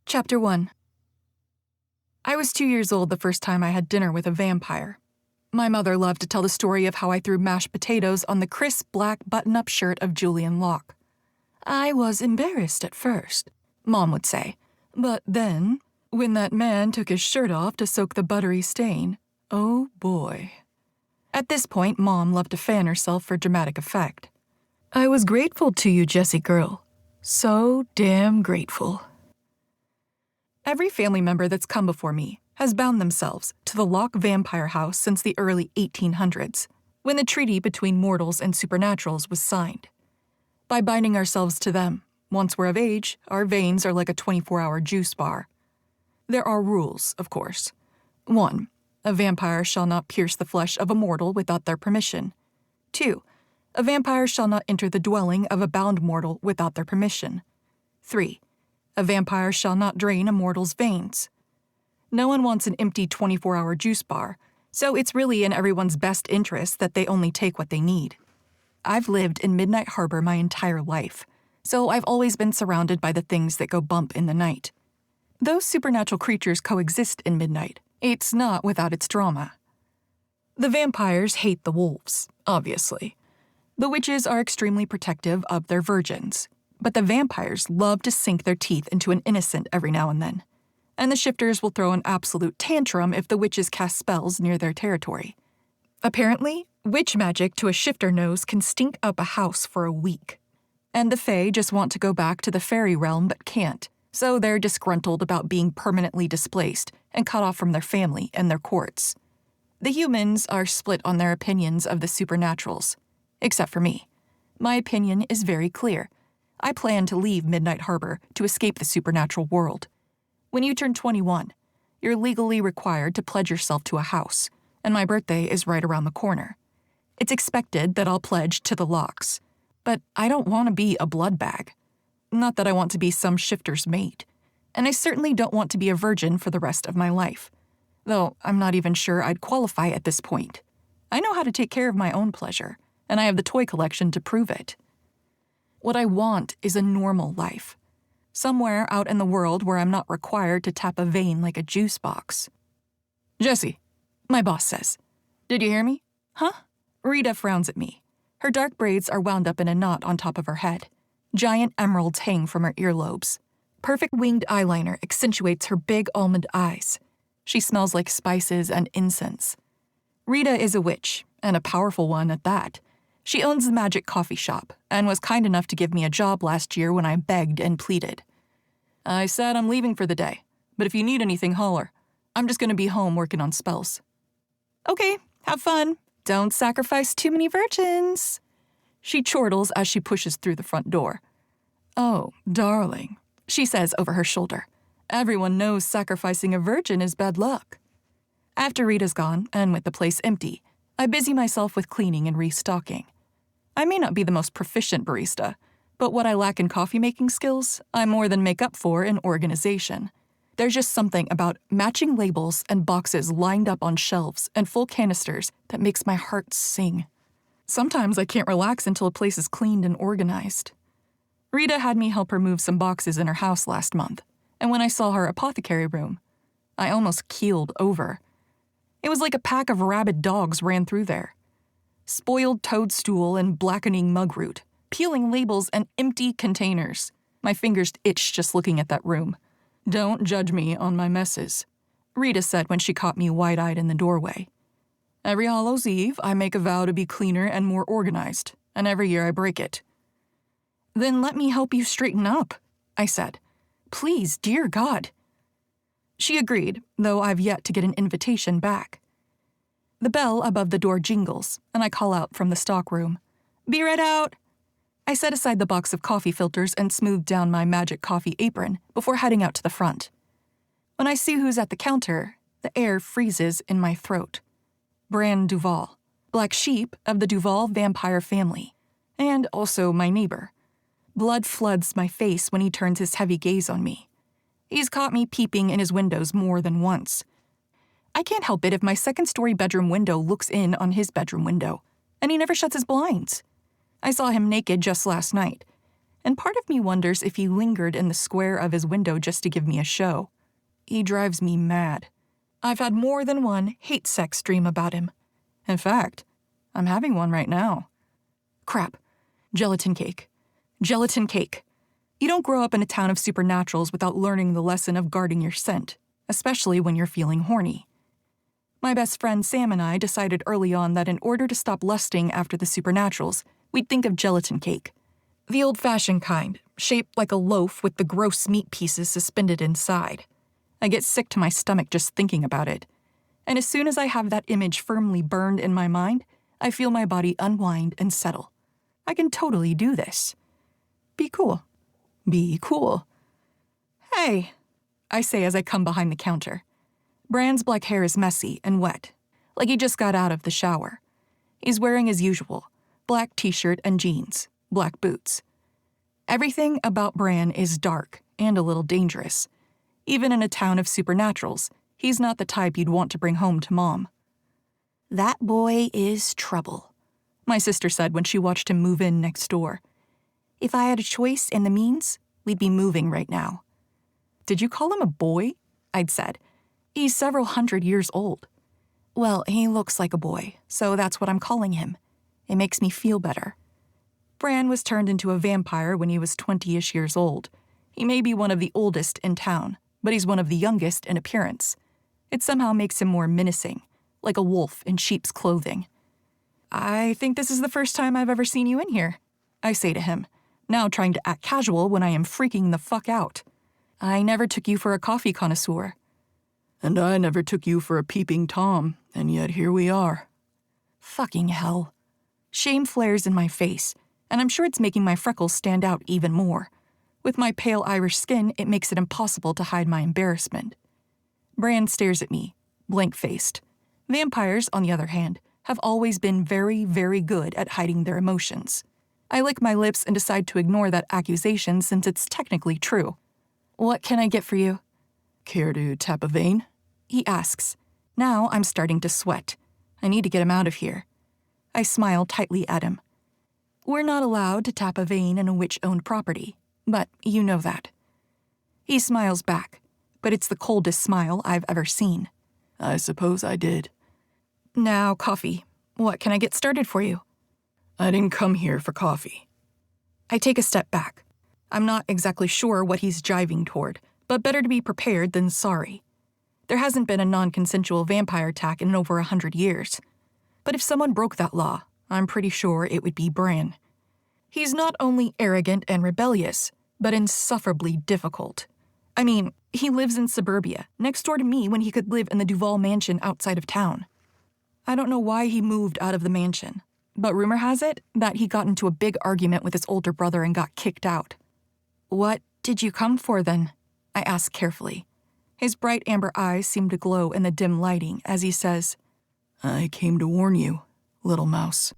Chapter 1. I was 2 years old the first time I had dinner with a vampire. My mother loved to tell the story of how I threw mashed potatoes on the crisp black button-up shirt of Julian Locke. I was embarrassed at first, Mom would say, but then, when that man took his shirt off to soak the buttery stain, oh boy. At this point, Mom loved to fan herself for dramatic effect. I was grateful to you, Jessie girl. So damn grateful. Every family member that's come before me has bound themselves to the Locke vampire house since the early 1800s, when the treaty between mortals and supernaturals was signed. By binding ourselves to them, once we're of age, our veins are like a 24-hour juice bar. There are rules, of course. 1. A vampire shall not pierce the flesh of a mortal without their permission. 2. A vampire shall not enter the dwelling of a bound mortal without their permission. 3. A vampire shall not drain a mortal's veins. No one wants an empty 24-hour juice bar, so it's really in everyone's best interest that they only take what they need. I've lived in Midnight Harbor my entire life, so I've always been surrounded by the things that go bump in the night. Those supernatural creatures coexist in Midnight. It's not without its drama. The vampires hate the wolves, obviously. The witches are extremely protective of their virgins, but the vampires love to sink their teeth into an innocent every now and then. And the shifters will throw an absolute tantrum if the witches cast spells near their territory. Apparently, witch magic to a shifter nose can stink up a house for a week. And the fae just want to go back to the fairy realm but can't, so they're disgruntled about being permanently displaced and cut off from their family and their courts. The humans are split on their opinions of the supernaturals, except for me. My opinion is very clear. I plan to leave Midnight Harbor to escape the supernatural world. When you turn 21, you're legally required to pledge yourself to a house, and my birthday is right around the corner. It's expected that I'll pledge to the Lockes, but I don't want to be a blood bag. Not that I want to be some shifter's mate, and I certainly don't want to be a virgin for the rest of my life, though I'm not even sure I'd qualify at this point. I know how to take care of my own pleasure, and I have the toy collection to prove it. What I want is a normal life. Somewhere out in the world where I'm not required to tap a vein like a juice box. Jessie, my boss says. Did you hear me? Huh? Rita frowns at me. Her dark braids are wound up in a knot on top of her head. Giant emeralds hang from her earlobes. Perfect winged eyeliner accentuates her big almond eyes. She smells like spices and incense. Rita is a witch, and a powerful one at that. She owns the Magic Coffee Shop and was kind enough to give me a job last year when I begged and pleaded. I said I'm leaving for the day, but if you need anything, holler. I'm just going to be home working on spells. Okay, have fun. Don't sacrifice too many virgins. She chortles as she pushes through the front door. Oh, darling, she says over her shoulder. Everyone knows sacrificing a virgin is bad luck. After Rita's gone, and with the place empty, I busy myself with cleaning and restocking. I may not be the most proficient barista, but what I lack in coffee-making skills, I more than make up for in organization. There's just something about matching labels and boxes lined up on shelves and full canisters that makes my heart sing. Sometimes I can't relax until a place is cleaned and organized. Rita had me help her move some boxes in her house last month, and when I saw her apothecary room, I almost keeled over. It was like a pack of rabid dogs ran through there. Spoiled toadstool and blackening mugroot, peeling labels and empty containers. My fingers itched just looking at that room. Don't judge me on my messes, Rita said when she caught me wide-eyed in the doorway. Every Hallows Eve, I make a vow to be cleaner and more organized, and every year I break it. Then let me help you straighten up, I said. Please, dear God. She agreed, though I've yet to get an invitation back. The bell above the door jingles, and I call out from the stockroom. Be right out. I set aside the box of coffee filters and smoothed down my magic coffee apron before heading out to the front. When I see who's at the counter, the air freezes in my throat. Bran Duval, black sheep of the Duval vampire family, and also my neighbor. Blood floods my face when he turns his heavy gaze on me. He's caught me peeping in his windows more than once. I can't help it if my second-story bedroom window looks in on his bedroom window, and he never shuts his blinds. I saw him naked just last night, and part of me wonders if he lingered in the square of his window just to give me a show. He drives me mad. I've had more than one hate sex dream about him. In fact, I'm having one right now. Crap. Gelatin cake. Gelatin cake. You don't grow up in a town of supernaturals without learning the lesson of guarding your scent, especially when you're feeling horny. My best friend Sam and I decided early on that in order to stop lusting after the supernaturals, we'd think of gelatin cake. The old-fashioned kind, shaped like a loaf with the gross meat pieces suspended inside. I get sick to my stomach just thinking about it. And as soon as I have that image firmly burned in my mind, I feel my body unwind and settle. I can totally do this. Be cool. Be cool. Hey, I say as I come behind the counter. Bran's black hair is messy and wet, like he just got out of the shower. He's wearing his usual, black t-shirt and jeans, black boots. Everything about Bran is dark and a little dangerous. Even in a town of supernaturals, he's not the type you'd want to bring home to Mom. That boy is trouble, my sister said when she watched him move in next door. If I had a choice and the means, we'd be moving right now. Did you call him a boy? I'd said. He's several hundred years old. Well, he looks like a boy, so that's what I'm calling him. It makes me feel better. Bran was turned into a vampire when he was 20-ish years old. He may be one of the oldest in town, but he's one of the youngest in appearance. It somehow makes him more menacing, like a wolf in sheep's clothing. I think this is the first time I've ever seen you in here, I say to him, now trying to act casual when I am freaking the fuck out. I never took you for a coffee connoisseur. And I never took you for a peeping Tom, and yet here we are. Fucking hell. Shame flares in my face, and I'm sure it's making my freckles stand out even more. With my pale Irish skin, it makes it impossible to hide my embarrassment. Bran stares at me, blank-faced. Vampires, on the other hand, have always been very, very good at hiding their emotions. I lick my lips and decide to ignore that accusation since it's technically true. What can I get for you? Care to tap a vein? He asks. Now I'm starting to sweat. I need to get him out of here. I smile tightly at him. We're not allowed to tap a vein in a witch-owned property, but you know that. He smiles back, but it's the coldest smile I've ever seen. I suppose I did. Now, coffee. What can I get started for you? I didn't come here for coffee. I take a step back. I'm not exactly sure what he's jiving toward, but better to be prepared than sorry. There hasn't been a non-consensual vampire attack in over 100 years. But if someone broke that law, I'm pretty sure it would be Bran. He's not only arrogant and rebellious, but insufferably difficult. I mean, he lives in suburbia, next door to me when he could live in the Duval mansion outside of town. I don't know why he moved out of the mansion, but rumor has it that he got into a big argument with his older brother and got kicked out. What did you come for then? I ask carefully. His bright amber eyes seem to glow in the dim lighting as he says, I came to warn you, little mouse.